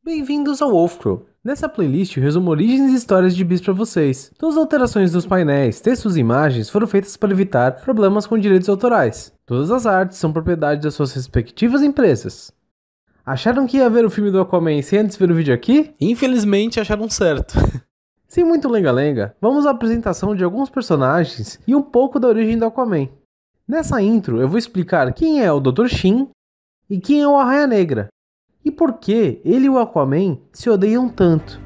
Bem-vindos ao Wolfcrow. Nessa playlist eu resumo origens e histórias de bis para vocês. Todas as alterações dos painéis, textos e imagens foram feitas para evitar problemas com direitos autorais. Todas as artes são propriedade das suas respectivas empresas. Acharam que ia ver o filme do Aquaman sem antes ver o vídeo aqui? Infelizmente acharam certo. Sem muito lenga-lenga, vamos à apresentação de alguns personagens e um pouco da origem do Aquaman. Nessa intro eu vou explicar quem é o Dr. Shin e quem é o Arraia Negra. E por que ele e o Aquaman se odeiam tanto?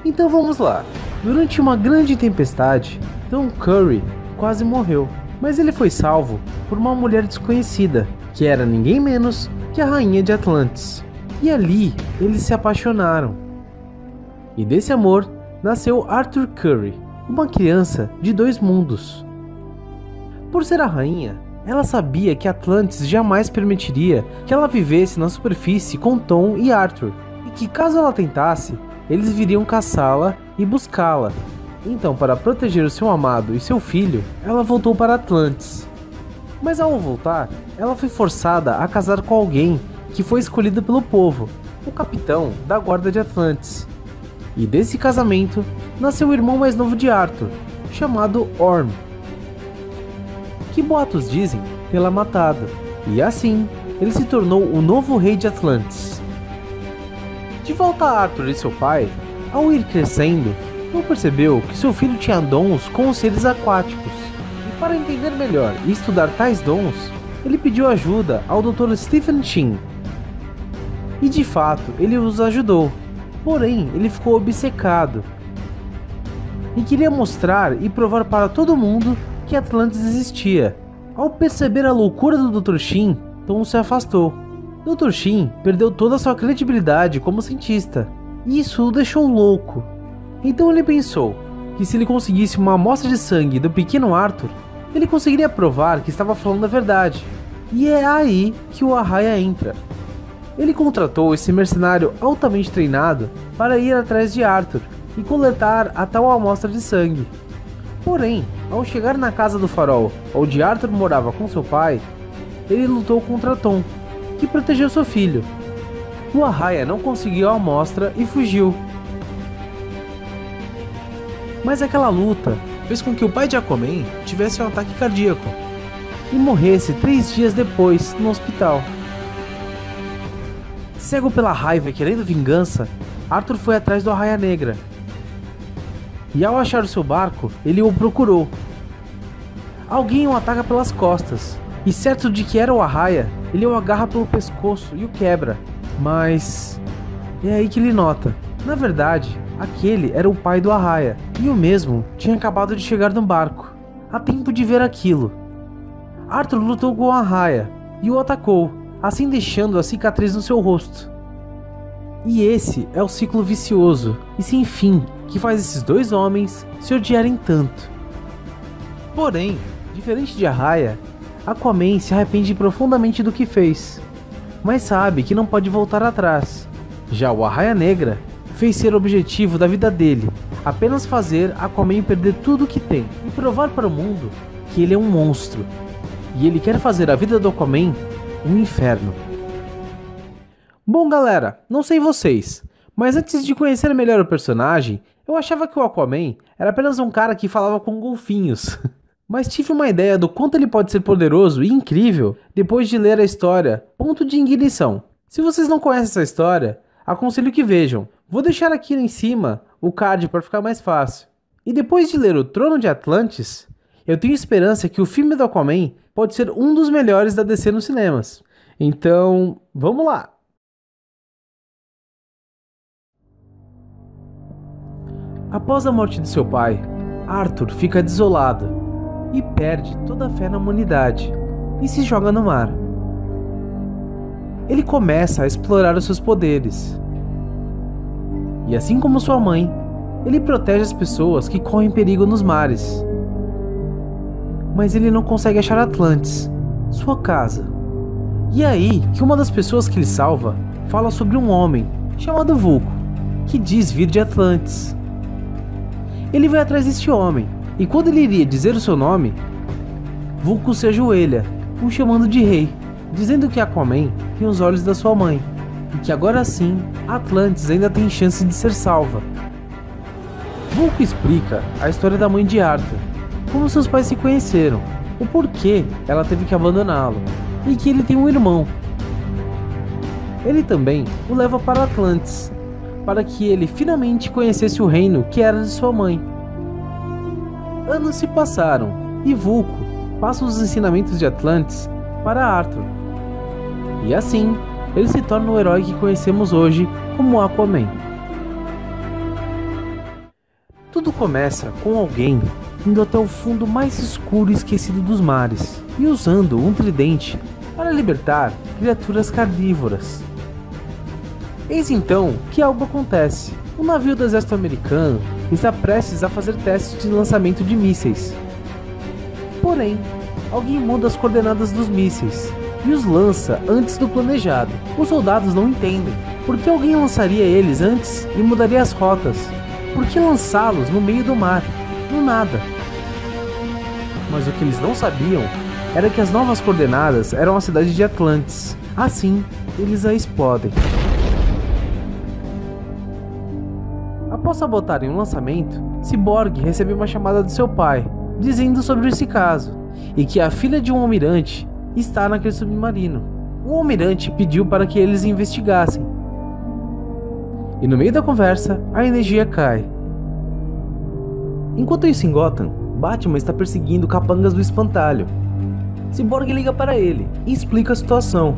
Então vamos lá. Durante uma grande tempestade, Tom Curry quase morreu, mas ele foi salvo por uma mulher desconhecida, que era ninguém menos que a rainha de Atlantis. E ali eles se apaixonaram. E desse amor nasceu Arthur Curry, uma criança de dois mundos. Por ser a rainha, ela sabia que Atlantis jamais permitiria que ela vivesse na superfície com Tom e Arthur, e que caso ela tentasse, eles viriam caçá-la e buscá-la. Então, para proteger o seu amado e seu filho, ela voltou para Atlantis. Mas ao voltar, ela foi forçada a casar com alguém que foi escolhido pelo povo, o capitão da guarda de Atlantis. E desse casamento, nasceu o irmão mais novo de Arthur, chamado Orm, que boatos dizem tê-la matado, e assim ele se tornou o novo rei de Atlantis. De volta a Arthur e seu pai, ao ir crescendo, Tom percebeu que seu filho tinha dons com os seres aquáticos, e para entender melhor e estudar tais dons, ele pediu ajuda ao Dr. Stephen Shin. E de fato, ele os ajudou, porém ele ficou obcecado e queria mostrar e provar para todo mundo que Atlantis existia. Ao perceber a loucura do Dr. Shin, Tom se afastou. Dr. Shin perdeu toda a sua credibilidade como cientista, e isso o deixou louco. Então ele pensou que se ele conseguisse uma amostra de sangue do pequeno Arthur, ele conseguiria provar que estava falando a verdade. E é aí que o Arraia entra. Ele contratou esse mercenário altamente treinado para ir atrás de Arthur e coletar a tal amostra de sangue. Porém, ao chegar na casa do farol, onde Arthur morava com seu pai, ele lutou contra Tom, que protegeu seu filho. O Arraia não conseguiu a amostra e fugiu. Mas aquela luta Fez com que o pai de Aquaman tivesse um ataque cardíaco. e morresse 3 dias depois no hospital. Cego pela raiva e querendo vingança, Arthur foi atrás do Arraia Negra. E ao achar o seu barco, ele o procurou. Alguém o ataca pelas costas, e certo de que era o Arraia, ele o agarra pelo pescoço e o quebra. Mas é aí que ele nota, na verdade, aquele era o pai do Arraia, e o mesmo tinha acabado de chegar no barco, a tempo de ver aquilo. Arthur lutou com o Arraia e o atacou, assim deixando a cicatriz no seu rosto. E esse é o ciclo vicioso e sem fim que faz esses dois homens se odiarem tanto. Porém, diferente de Arraia, Aquaman se arrepende profundamente do que fez, mas sabe que não pode voltar atrás. Já o Arraia Negra fez ser o objetivo da vida dele, apenas fazer Aquaman perder tudo o que tem e provar para o mundo que ele é um monstro. E ele quer fazer a vida do Aquaman um inferno. Bom galera, não sei vocês, mas antes de conhecer melhor o personagem, eu achava que o Aquaman era apenas um cara que falava com golfinhos. Mas tive uma ideia do quanto ele pode ser poderoso e incrível depois de ler a história Ponto de Ignição. Se vocês não conhecem essa história, aconselho que vejam. Vou deixar aqui em cima o card para ficar mais fácil. E depois de ler O Trono de Atlantis, eu tenho esperança que o filme do Aquaman pode ser um dos melhores da DC nos cinemas. Então, vamos lá! Após a morte de seu pai, Arthur fica desolado e perde toda a fé na humanidade e se joga no mar. Ele começa a explorar os seus poderes. E assim como sua mãe, ele protege as pessoas que correm perigo nos mares. Mas ele não consegue achar Atlantis, sua casa. E é aí que uma das pessoas que ele salva fala sobre um homem chamado Vulko, que diz vir de Atlantis. Ele vai atrás deste homem, e quando ele iria dizer o seu nome, Vulko se ajoelha, o chamando de rei, dizendo que Aquaman tem os olhos da sua mãe. e que agora sim, Atlantis ainda tem chance de ser salva. Vulko explica a história da mãe de Arthur, como seus pais se conheceram, o porquê ela teve que abandoná-lo, e que ele tem um irmão. Ele também o leva para Atlantis, para que ele finalmente conhecesse o reino que era de sua mãe. Anos se passaram, e Vulko passa os ensinamentos de Atlantis para Arthur. E assim, ele se torna o herói que conhecemos hoje como Aquaman. Tudo começa com alguém indo até o fundo mais escuro e esquecido dos mares e usando um tridente para libertar criaturas carnívoras. Eis então que algo acontece. O navio do exército americano está prestes a fazer testes de lançamento de mísseis. Porém, alguém muda as coordenadas dos mísseis e os lança antes do planejado. Os soldados não entendem por que alguém lançaria eles antes e mudaria as rotas. Por que lançá-los no meio do mar, no nada? Mas o que eles não sabiam era que as novas coordenadas eram a cidade de Atlantis. Assim, eles a explodem. Após sabotarem o lançamento, Cyborg recebe uma chamada de seu pai, dizendo sobre esse caso, e que a filha de um almirante está naquele submarino. O almirante pediu para que eles investigassem. E no meio da conversa, a energia cai. Enquanto isso em Gotham, Batman está perseguindo capangas do espantalho. Cyborg liga para ele e explica a situação.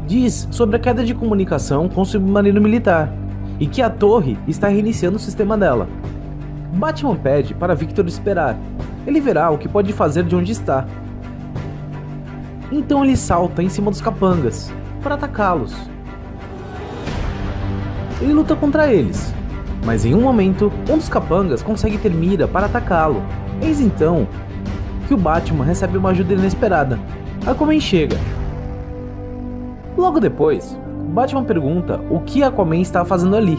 Diz sobre a queda de comunicação com o submarino militar e que a torre está reiniciando o sistema dela. Batman pede para Victor esperar. Ele verá o que pode fazer de onde está. Então ele salta em cima dos capangas para atacá-los. Ele luta contra eles, mas em um momento, um dos capangas consegue ter mira para atacá-lo. Eis então que o Batman recebe uma ajuda inesperada. Aquaman chega. Logo depois, Batman pergunta o que Aquaman está fazendo ali.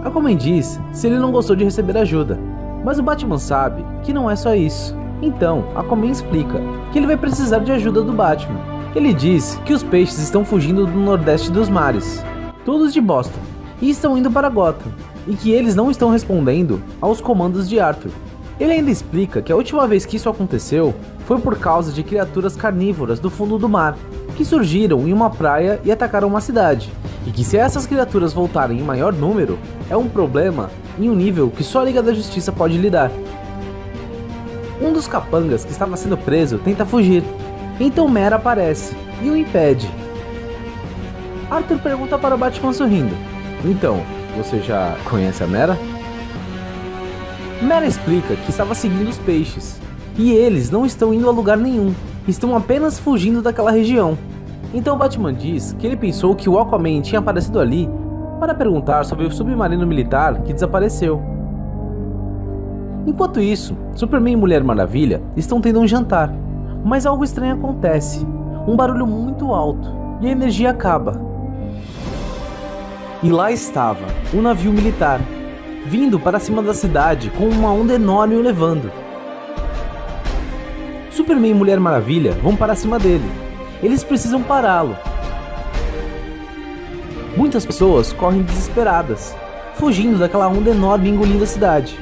Aquaman diz se ele não gostou de receber ajuda, mas o Batman sabe que não é só isso. Então, Aquaman explica que ele vai precisar de ajuda do Batman. Ele diz que os peixes estão fugindo do nordeste dos mares, todos de Boston, e estão indo para Gotham, e que eles não estão respondendo aos comandos de Arthur. Ele ainda explica que a última vez que isso aconteceu foi por causa de criaturas carnívoras do fundo do mar, que surgiram em uma praia e atacaram uma cidade, e que se essas criaturas voltarem em maior número, é um problema em um nível que só a Liga da Justiça pode lidar. Um dos capangas que estava sendo preso tenta fugir, então Mera aparece e o impede. Arthur pergunta para Batman sorrindo: "Então, você já conhece a Mera?" Mera explica que estava seguindo os peixes, e eles não estão indo a lugar nenhum, estão apenas fugindo daquela região. Então Batman diz que ele pensou que o Aquaman tinha aparecido ali para perguntar sobre o submarino militar que desapareceu. Enquanto isso, Superman e Mulher Maravilha estão tendo um jantar, mas algo estranho acontece, um barulho muito alto, e a energia acaba. E lá estava um navio militar, vindo para cima da cidade com uma onda enorme o levando. Superman e Mulher Maravilha vão para cima dele. Eles precisam pará-lo. Muitas pessoas correm desesperadas, fugindo daquela onda enorme engolindo a cidade.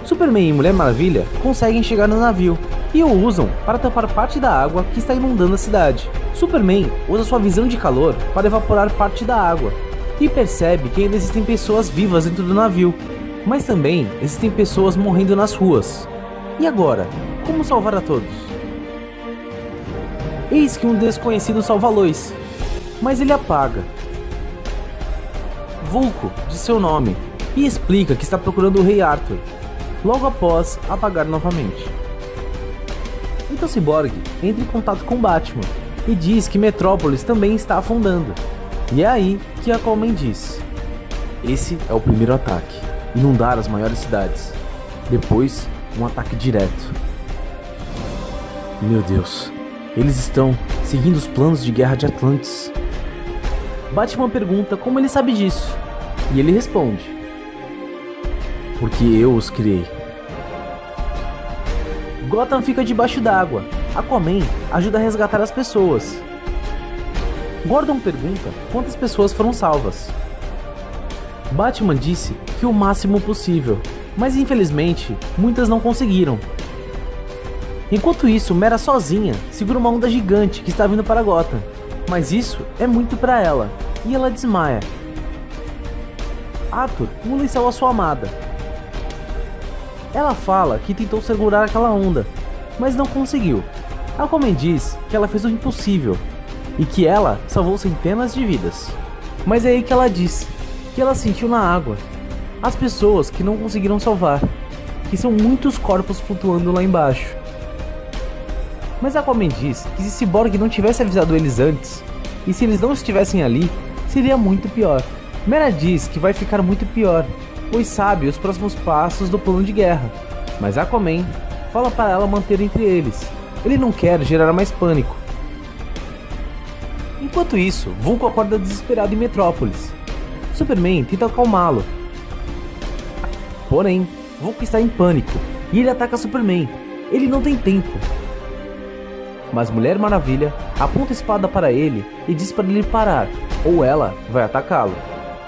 Superman e Mulher Maravilha conseguem chegar no navio e o usam para tampar parte da água que está inundando a cidade. Superman usa sua visão de calor para evaporar parte da água e percebe que ainda existem pessoas vivas dentro do navio, mas também existem pessoas morrendo nas ruas. E agora, como salvar a todos? Eis que um desconhecido salva a luz, mas ele apaga. Vulko diz seu nome e explica que está procurando o Rei Arthur, logo após apagar novamente. Então Cyborg entra em contato com Batman e diz que Metrópolis também está afundando. E é aí que Aquaman diz: "Esse é o primeiro ataque, inundar as maiores cidades. Depois, um ataque direto." Meu Deus, eles estão seguindo os planos de guerra de Atlantis. Batman pergunta como ele sabe disso, e ele responde: "Porque eu os criei." Gotham fica debaixo d'água. Aquaman ajuda a resgatar as pessoas. Gordon pergunta quantas pessoas foram salvas. Batman disse que o máximo possível, mas infelizmente muitas não conseguiram. Enquanto isso, Mera sozinha segura uma onda gigante que está vindo para Gotham, mas isso é muito para ela, e ela desmaia. Arthur pula e salva sua amada. Ela fala que tentou segurar aquela onda, mas não conseguiu. Aquaman diz que ela fez o impossível e que ela salvou centenas de vidas. Mas é aí que ela diz que ela sentiu na água as pessoas que não conseguiram salvar, que são muitos corpos flutuando lá embaixo. Mas Aquaman diz que se Cyborg não tivesse avisado eles antes, e se eles não estivessem ali, seria muito pior. Mera diz que vai ficar muito pior, pois sabe os próximos passos do plano de guerra. Mas Aquaman fala para ela manter entre eles. Ele não quer gerar mais pânico. Enquanto isso, Vulko acorda desesperado em Metrópolis. Superman tenta acalmá-lo. Porém, Vulko está em pânico e ele ataca Superman. Ele não tem tempo. Mas Mulher Maravilha aponta a espada para ele e diz para ele parar, ou ela vai atacá-lo.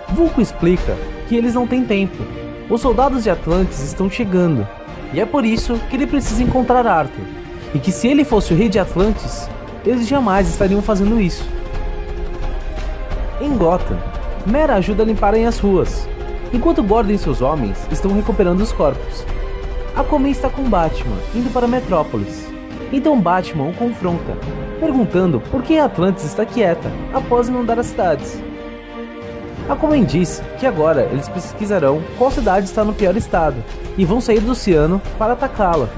Vulko explica que eles não têm tempo. Os soldados de Atlantis estão chegando, e é por isso que ele precisa encontrar Arthur. E que se ele fosse o rei de Atlantis, eles jamais estariam fazendo isso. Em Gotham, Mera ajuda a limparem as ruas, enquanto Gordon e seus homens estão recuperando os corpos. Aquaman está com Batman, indo para Metrópolis. Então Batman o confronta, perguntando por que Atlantis está quieta após inundar as cidades. Aquaman diz que agora eles pesquisarão qual cidade está no pior estado e vão sair do oceano para atacá-la.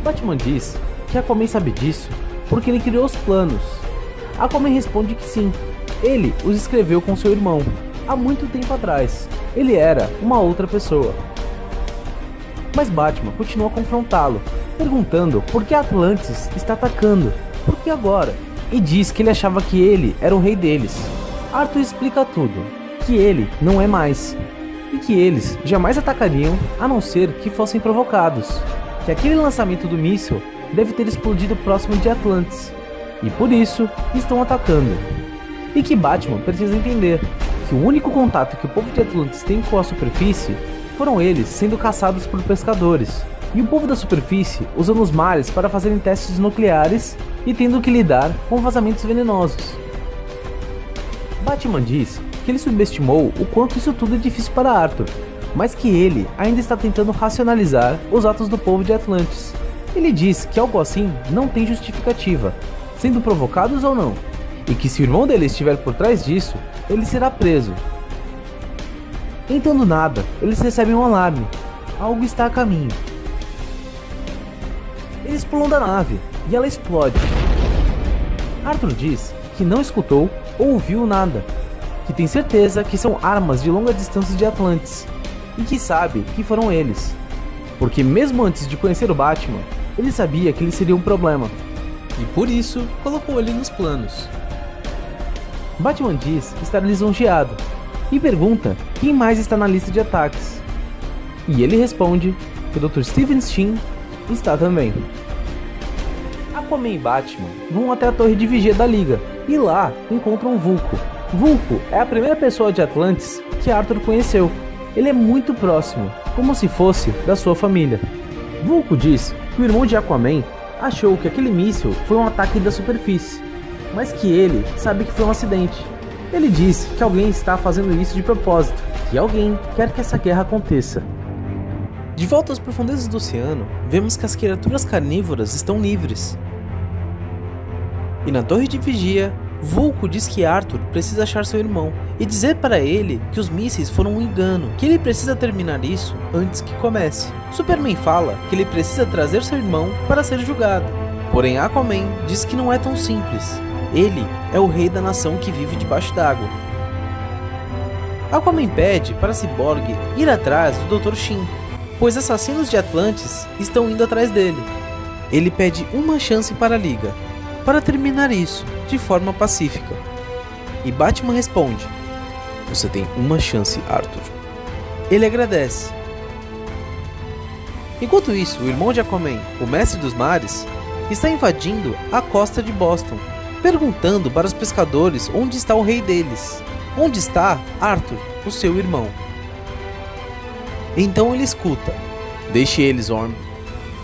Batman diz que Aquaman sabe disso porque ele criou os planos. Aquaman responde que sim, ele os escreveu com seu irmão há muito tempo atrás. Ele era uma outra pessoa. Mas Batman continua a confrontá-lo, perguntando por que Atlantis está atacando, por que agora? E diz que ele achava que ele era o rei deles. Arthur explica tudo, que ele não é mais, e que eles jamais atacariam a não ser que fossem provocados, que aquele lançamento do míssil deve ter explodido próximo de Atlantis, e por isso estão atacando. E que Batman precisa entender que o único contato que o povo de Atlantis tem com a superfície foram eles sendo caçados por pescadores, e o povo da superfície usando os mares para fazerem testes nucleares e tendo que lidar com vazamentos venenosos. Batman diz que ele subestimou o quanto isso tudo é difícil para Arthur, mas que ele ainda está tentando racionalizar os atos do povo de Atlantis. Ele diz que algo assim não tem justificativa, sendo provocados ou não, e que se o irmão dele estiver por trás disso, ele será preso. Então do nada, eles recebem um alarme. Algo está a caminho. Eles pulam da nave e ela explode. Arthur diz que não escutou ou ouviu nada, que tem certeza que são armas de longa distância de Atlantis, e que sabe que foram eles, porque mesmo antes de conhecer o Batman, ele sabia que ele seria um problema. E por isso, colocou ele nos planos. Batman diz estar lisonjeado e pergunta quem mais está na lista de ataques. E ele responde que o Dr. Stephen Shin está também. Aquaman e Batman vão até a torre de vigia da Liga e lá encontram Vulko. Vulko é a primeira pessoa de Atlantis que Arthur conheceu. Ele é muito próximo, como se fosse da sua família. Vulko diz que o irmão de Aquaman achou que aquele míssil foi um ataque da superfície, mas que ele sabe que foi um acidente. Ele diz que alguém está fazendo isso de propósito, que alguém quer que essa guerra aconteça. De volta às profundezas do oceano, vemos que as criaturas carnívoras estão livres. E na torre de vigia, Vulko diz que Arthur precisa achar seu irmão e dizer para ele que os mísseis foram um engano, que ele precisa terminar isso antes que comece. Superman fala que ele precisa trazer seu irmão para ser julgado, porém Aquaman diz que não é tão simples. Ele é o rei da nação que vive debaixo d'água. Aquaman pede para Cyborg ir atrás do Dr. Shin, pois assassinos de Atlantis estão indo atrás dele. Ele pede uma chance para a Liga, para terminar isso de forma pacífica. E Batman responde: "Você tem uma chance, Arthur." Ele agradece. Enquanto isso, o irmão de Aquaman, o Mestre dos Mares, está invadindo a costa de Boston perguntando para os pescadores onde está o rei deles. Onde está Arthur, o seu irmão? Então ele escuta: deixe eles, Orm.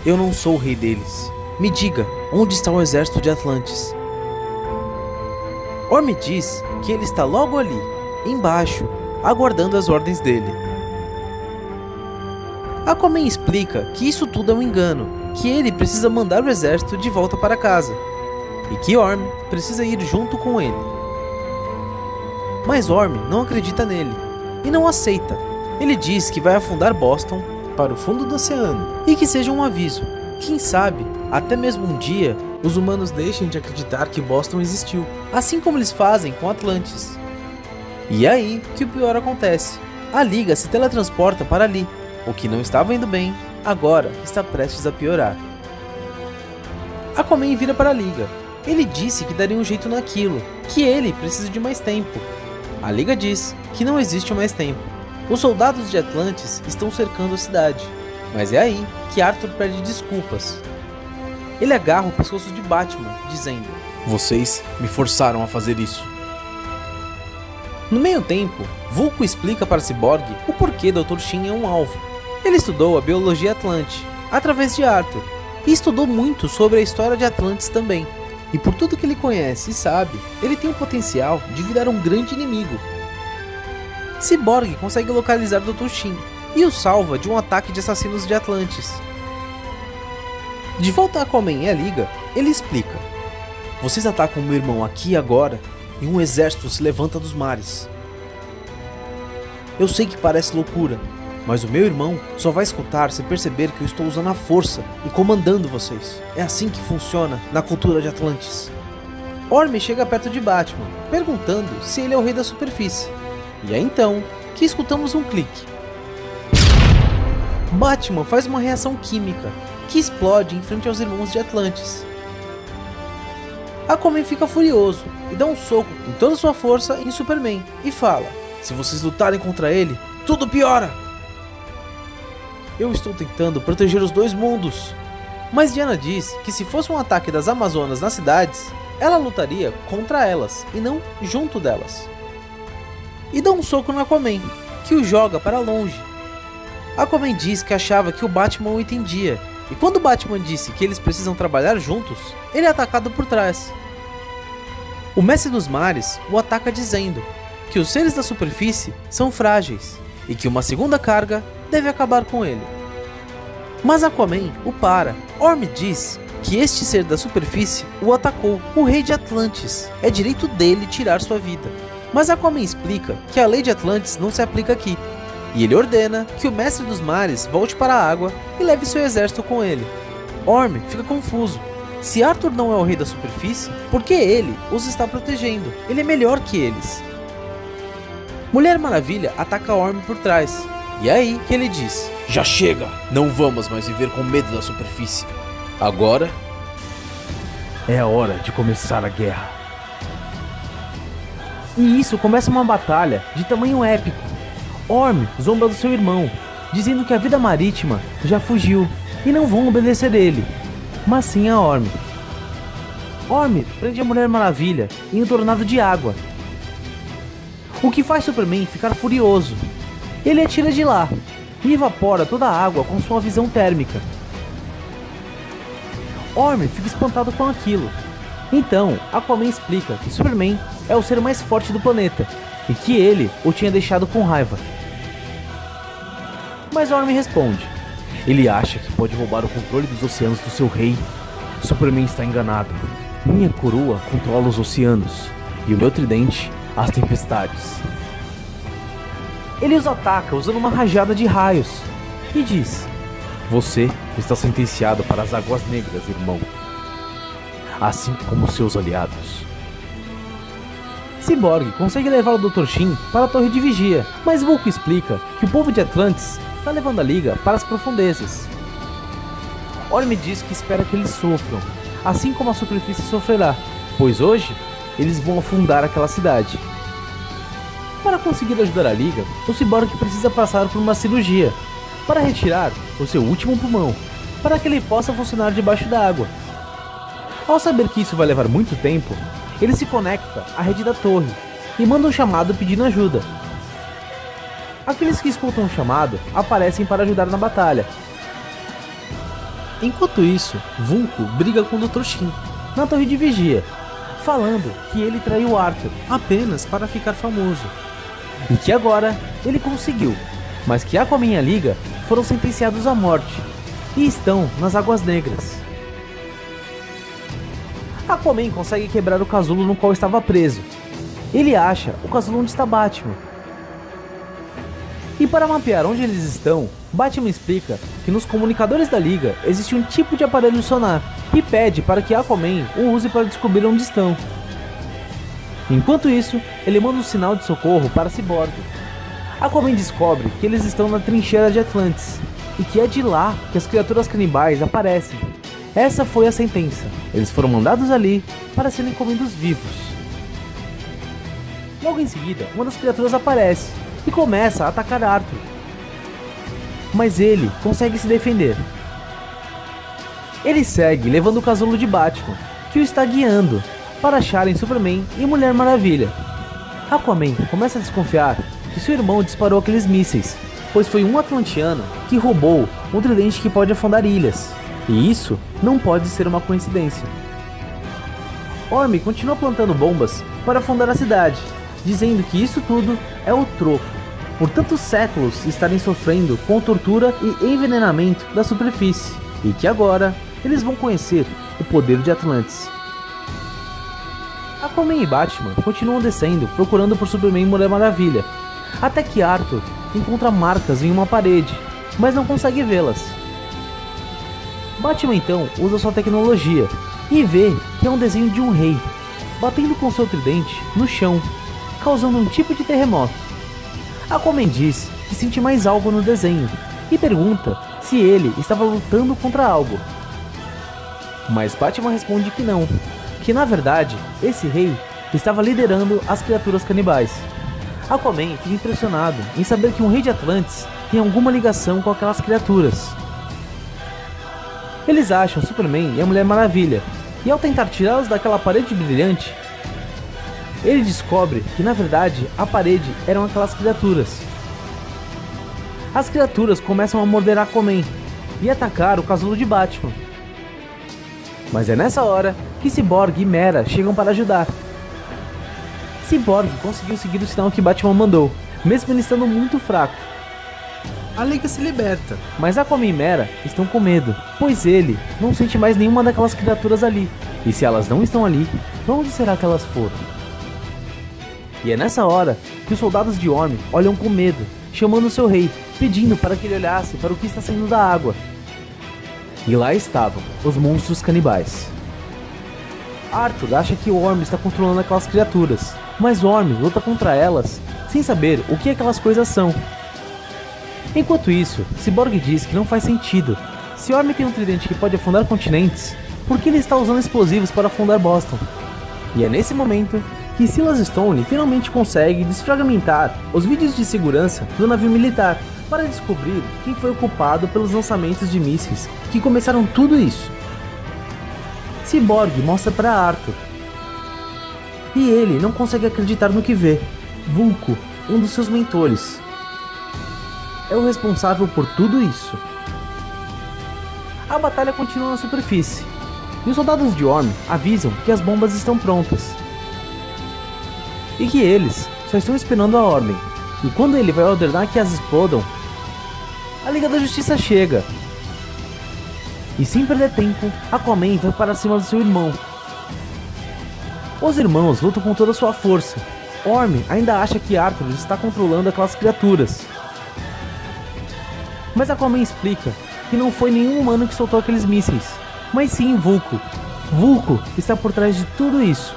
Eu não sou o rei deles. Me diga, onde está o exército de Atlantes? Orm diz que ele está logo ali, embaixo, aguardando as ordens dele. Aquaman explica que isso tudo é um engano, que ele precisa mandar o exército de volta para casa, e que Orm precisa ir junto com ele. Mas Orm não acredita nele, e não aceita. Ele diz que vai afundar Boston para o fundo do oceano, e que seja um aviso. Quem sabe, até mesmo um dia, os humanos deixem de acreditar que Boston existiu, assim como eles fazem com Atlantis. E é aí que o pior acontece. A Liga se teletransporta para ali. O que não estava indo bem, agora está prestes a piorar. Aquaman vira para a Liga. Ele disse que daria um jeito naquilo, que ele precisa de mais tempo. A Liga diz que não existe mais tempo. Os soldados de Atlantis estão cercando a cidade. Mas é aí que Arthur pede desculpas. Ele agarra o pescoço de Batman, dizendo: vocês me forçaram a fazer isso. No meio tempo, Vulko explica para Cyborg o porquê Dr. Shin é um alvo. Ele estudou a biologia Atlante, através de Arthur, e estudou muito sobre a história de Atlantis também. E por tudo que ele conhece e sabe, ele tem o potencial de virar um grande inimigo. Cyborg consegue localizar Dr. Shin e o salva de um ataque de assassinos de Atlantis. De volta a Aquaman e a Liga, ele explica: vocês atacam meu irmão aqui e agora, e um exército se levanta dos mares. Eu sei que parece loucura, mas o meu irmão só vai escutar se perceber que eu estou usando a força e comandando vocês. É assim que funciona na cultura de Atlantis. Orm chega perto de Batman, perguntando se ele é o rei da superfície. E é então que escutamos um clique. Batman faz uma reação química que explode em frente aos irmãos de Atlantis. Aquaman fica furioso e dá um soco com toda sua força em Superman e fala: se vocês lutarem contra ele, tudo piora! Eu estou tentando proteger os dois mundos. Mas Diana diz que se fosse um ataque das Amazonas nas cidades, ela lutaria contra elas e não junto delas. E dá um soco no Aquaman, que o joga para longe. Aquaman diz que achava que o Batman o entendia, e quando o Batman disse que eles precisam trabalhar juntos, ele é atacado por trás. O Mestre dos Mares o ataca dizendo que os seres da superfície são frágeis, e que uma segunda carga deve acabar com ele. Mas Aquaman o para. Orm diz que este ser da superfície o atacou, o rei de Atlantis. É direito dele tirar sua vida. Mas Aquaman explica que a lei de Atlantis não se aplica aqui. E ele ordena que o Mestre dos Mares volte para a água e leve seu exército com ele. Orm fica confuso. Se Arthur não é o rei da superfície, por que ele os está protegendo? Ele é melhor que eles. Mulher Maravilha ataca Orm por trás. E é aí que ele diz: já chega, não vamos mais viver com medo da superfície. Agora é a hora de começar a guerra. E isso começa uma batalha de tamanho épico. Orm zomba do seu irmão, dizendo que a vida marítima já fugiu e não vão obedecer ele, mas sim a Orm. Orm prende a Mulher Maravilha em um tornado de água, o que faz Superman ficar furioso. Ele a tira de lá e evapora toda a água com sua visão térmica. Orm fica espantado com aquilo. Então, Aquaman explica que Superman é o ser mais forte do planeta e que ele o tinha deixado com raiva. Mas Orm responde: ele acha que pode roubar o controle dos oceanos do seu rei. Superman está enganado. Minha coroa controla os oceanos e o meu tridente as tempestades. Ele os ataca usando uma rajada de raios e diz: você está sentenciado para as águas negras, irmão, assim como seus aliados. Cyborg consegue levar o Dr. Shin para a torre de vigia, mas Vulko explica que o povo de Atlantis está levando a Liga para as profundezas. Orm diz que espera que eles sofram, assim como a superfície sofrerá, pois hoje eles vão afundar aquela cidade. Para conseguir ajudar a Liga, o Cyborg precisa passar por uma cirurgia para retirar o seu último pulmão, para que ele possa funcionar debaixo da água. Ao saber que isso vai levar muito tempo, ele se conecta à rede da torre e manda um chamado pedindo ajuda. Aqueles que escutam o chamado aparecem para ajudar na batalha. Enquanto isso, Vulko briga com o Dr. Shin Na torre de vigia, falando que ele traiu Arthur apenas para ficar famoso. e que agora ele conseguiu, mas que Aquaman e a Liga foram sentenciados à morte e estão nas Águas Negras. Aquaman consegue quebrar o casulo no qual estava preso. Ele acha o casulo onde está Batman. E para mapear onde eles estão, Batman explica que nos comunicadores da Liga existe um tipo de aparelho sonar e pede para que Aquaman o use para descobrir onde estão. Enquanto isso, ele manda um sinal de socorro para Cyborg. Aquaman descobre que eles estão na trincheira de Atlantis e que é de lá que as criaturas canibais aparecem. Essa foi a sentença. Eles foram mandados ali para serem comidos vivos. Logo em seguida, uma das criaturas aparece e começa a atacar Arthur. Mas ele consegue se defender. Ele segue levando o casulo de Batman, que o está guiando, para acharem Superman e Mulher Maravilha. Aquaman começa a desconfiar que seu irmão disparou aqueles mísseis, pois foi um atlantiano que roubou um tridente que pode afundar ilhas. E isso não pode ser uma coincidência. Orm continua plantando bombas para afundar a cidade, dizendo que isso tudo é o troco por tantos séculos estarem sofrendo com tortura e envenenamento da superfície, e que agora eles vão conhecer o poder de Atlantis. Aquaman e Batman continuam descendo procurando por Superman e Mulher Maravilha, até que Arthur encontra marcas em uma parede, mas não consegue vê-las. Batman então usa sua tecnologia e vê que é um desenho de um rei, batendo com seu tridente no chão, causando um tipo de terremoto. Aquaman diz que sente mais algo no desenho e pergunta se ele estava lutando contra algo. Mas Batman responde que não, que na verdade esse rei estava liderando as criaturas canibais. Aquaman fica impressionado em saber que um rei de Atlantis tem alguma ligação com aquelas criaturas. Eles acham Superman e a Mulher Maravilha, e ao tentar tirá-los daquela parede brilhante, ele descobre que na verdade a parede eram aquelas criaturas. As criaturas começam a morder Aquaman e atacar o casulo de Batman. Mas é nessa hora que Cyborg e Mera chegam para ajudar. Cyborg conseguiu seguir o sinal que Batman mandou, mesmo ele estando muito fraco. A Liga se liberta, Mas Aquaman e Mera estão com medo, pois ele não sente mais nenhuma daquelas criaturas ali. E se elas não estão ali, onde será que elas foram? E é nessa hora que os soldados de Orm olham com medo, chamando seu rei, pedindo para que ele olhasse para o que está saindo da água. E lá estavam os monstros canibais. Arthur acha que Orm está controlando aquelas criaturas, mas Orm luta contra elas sem saber o que aquelas coisas são. Enquanto isso, Cyborg diz que não faz sentido. Se Orm tem um tridente que pode afundar continentes, por que ele está usando explosivos para afundar Boston? E é nesse momento que Silas Stone finalmente consegue desfragmentar os vídeos de segurança do navio militar para descobrir quem foi o culpado pelos lançamentos de mísseis que começaram tudo isso. Cyborg mostra para Arthur e ele não consegue acreditar no que vê. Vulko, um dos seus mentores, é o responsável por tudo isso. A batalha continua na superfície e os soldados de Orm avisam que as bombas estão prontas e que eles só estão esperando a ordem. E quando ele vai ordenar que as explodam, a Liga da Justiça chega. E sem perder tempo, Aquaman vai para cima do seu irmão. Os irmãos lutam com toda a sua força. Orm ainda acha que Arthur está controlando aquelas criaturas. Mas Aquaman explica que não foi nenhum humano que soltou aqueles mísseis, mas sim Vulko. Vulko está por trás de tudo isso,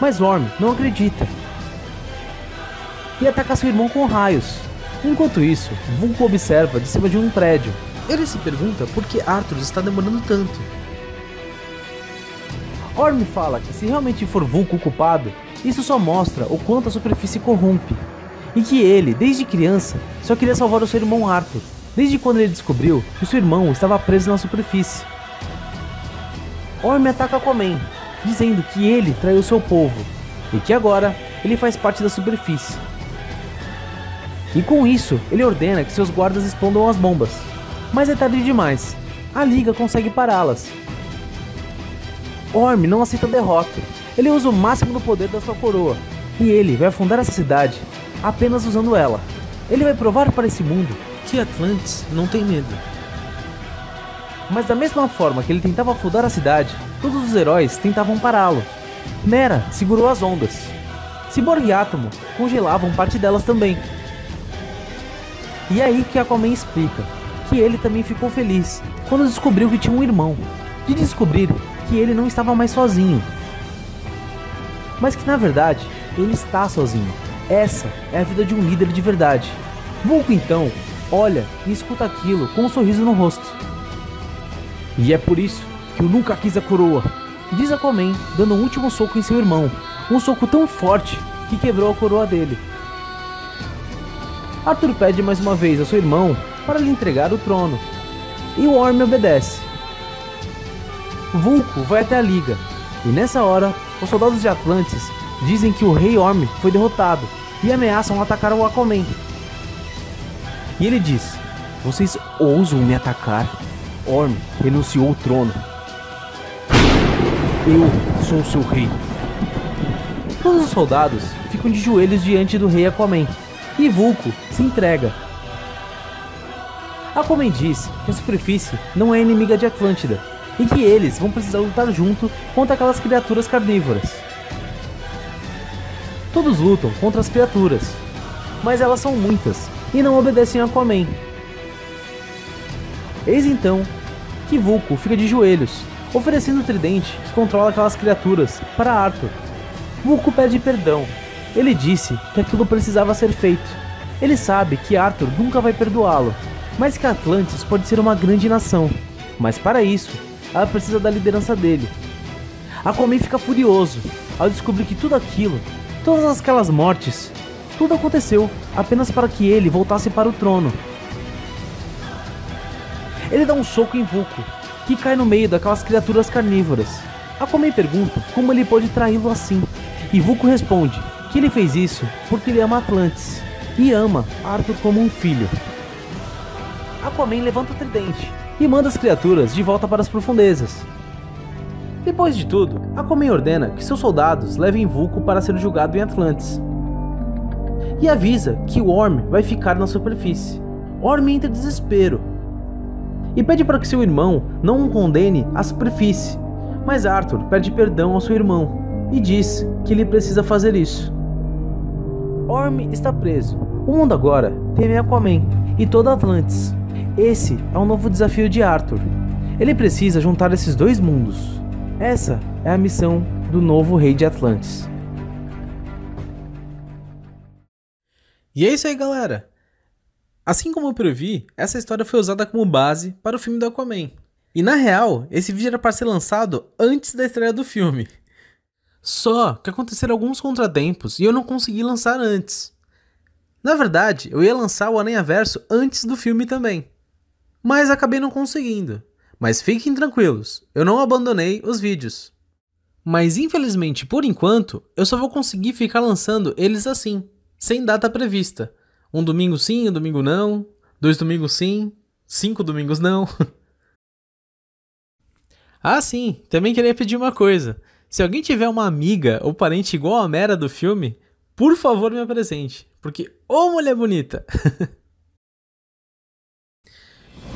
mas Orm não acredita e ataca seu irmão com raios. Enquanto isso, Vulko observa de cima de um prédio. Ele se pergunta por que Arthur está demorando tanto. Orm fala que se realmente for Vulko o culpado, isso só mostra o quanto a superfície corrompe, e que ele, desde criança, só queria salvar o seu irmão Arthur, desde quando ele descobriu que o seu irmão estava preso na superfície. Orm ataca Aquaman, dizendo que ele traiu seu povo e que agora ele faz parte da superfície. E com isso, ele ordena que seus guardas explodam as bombas. Mas é tarde demais. A Liga consegue pará-las. Orm não aceita a derrota. Ele usa o máximo do poder da sua coroa. E ele vai afundar essa cidade apenas usando ela. Ele vai provar para esse mundo que Atlantis não tem medo. Mas da mesma forma que ele tentava afundar a cidade, todos os heróis tentavam pará-lo. Mera segurou as ondas. Cyborg e Atomo congelavam parte delas também. E é aí que Aquaman explica que ele também ficou feliz quando descobriu que tinha um irmão, de descobrir que ele não estava mais sozinho, mas que na verdade ele está sozinho. Essa é a vida de um líder de verdade. Vulko então olha e escuta aquilo com um sorriso no rosto. E é por isso que eu nunca quis a coroa, diz Aquaman, dando um último soco em seu irmão, um soco tão forte que quebrou a coroa dele. Arthur pede mais uma vez a seu irmão para lhe entregar o trono, e o Orm obedece. Vulko vai até a Liga, e nessa hora, os soldados de Atlantis dizem que o Rei Orm foi derrotado e ameaçam atacar o Aquaman. E ele diz: "Vocês ousam me atacar? Orm renunciou ao trono. Eu sou seu rei." Todos os soldados ficam de joelhos diante do Rei Aquaman, e Vulko se entrega. Aquaman diz que a superfície não é inimiga de Atlântida e que eles vão precisar lutar junto contra aquelas criaturas carnívoras. Todos lutam contra as criaturas, mas elas são muitas e não obedecem a Aquaman. Eis então que Vulko fica de joelhos, oferecendo o tridente que controla aquelas criaturas para Arthur. Vulko pede perdão. Ele disse que aquilo precisava ser feito. Ele sabe que Arthur nunca vai perdoá-lo, mas que Atlantis pode ser uma grande nação. Mas para isso, ela precisa da liderança dele. Aquaman fica furioso ao descobrir que tudo aquilo, todas aquelas mortes, tudo aconteceu apenas para que ele voltasse para o trono. Ele dá um soco em Vulko, que cai no meio daquelas criaturas carnívoras. Aquaman pergunta como ele pode traí-lo assim, e Vulko responde que ele fez isso porque ele ama Atlantis e ama Arthur como um filho. Aquaman levanta o tridente e manda as criaturas de volta para as profundezas. Depois de tudo, Aquaman ordena que seus soldados levem Vulko para ser julgado em Atlantis. E avisa que o Orm vai ficar na superfície. Orm entra em desespero e pede para que seu irmão não o condene à superfície. Mas Arthur pede perdão ao seu irmão e diz que ele precisa fazer isso. Orm está preso. O mundo agora teme Aquaman e toda Atlantis. Esse é um novo desafio de Arthur. Ele precisa juntar esses dois mundos. Essa é a missão do novo rei de Atlantis. E é isso aí, galera. Assim como eu previ, essa história foi usada como base para o filme do Aquaman. E na real, esse vídeo era para ser lançado antes da estreia do filme. Só que aconteceram alguns contratempos e eu não consegui lançar antes. Na verdade, eu ia lançar o Aranhaverso antes do filme também, mas acabei não conseguindo. Mas fiquem tranquilos, eu não abandonei os vídeos. Mas infelizmente, por enquanto, eu só vou conseguir ficar lançando eles assim, sem data prevista. Um domingo sim, um domingo não, 2 domingos sim, 5 domingos não. Ah sim, também queria pedir uma coisa. Se alguém tiver uma amiga ou parente igual a Mera do filme, por favor me apresente, porque ô mulher bonita!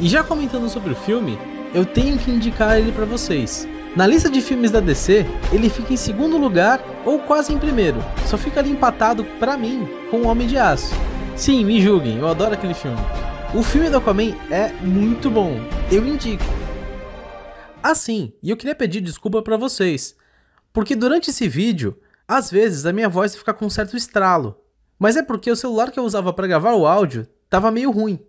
E já comentando sobre o filme, eu tenho que indicar ele pra vocês. Na lista de filmes da DC, ele fica em segundo lugar ou quase em primeiro. Só fica ali empatado pra mim com o Homem de Aço. Sim, me julguem, eu adoro aquele filme. O filme do Aquaman é muito bom, eu indico. Assim, e eu queria pedir desculpa pra vocês, porque durante esse vídeo, às vezes a minha voz fica com um certo estralo. Mas é porque o celular que eu usava pra gravar o áudio tava meio ruim.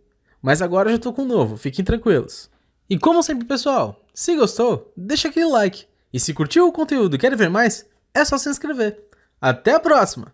Mas agora eu já tô com um novo, fiquem tranquilos. E como sempre, pessoal, se gostou, deixa aquele like. E se curtiu o conteúdo e quer ver mais, é só se inscrever. Até a próxima!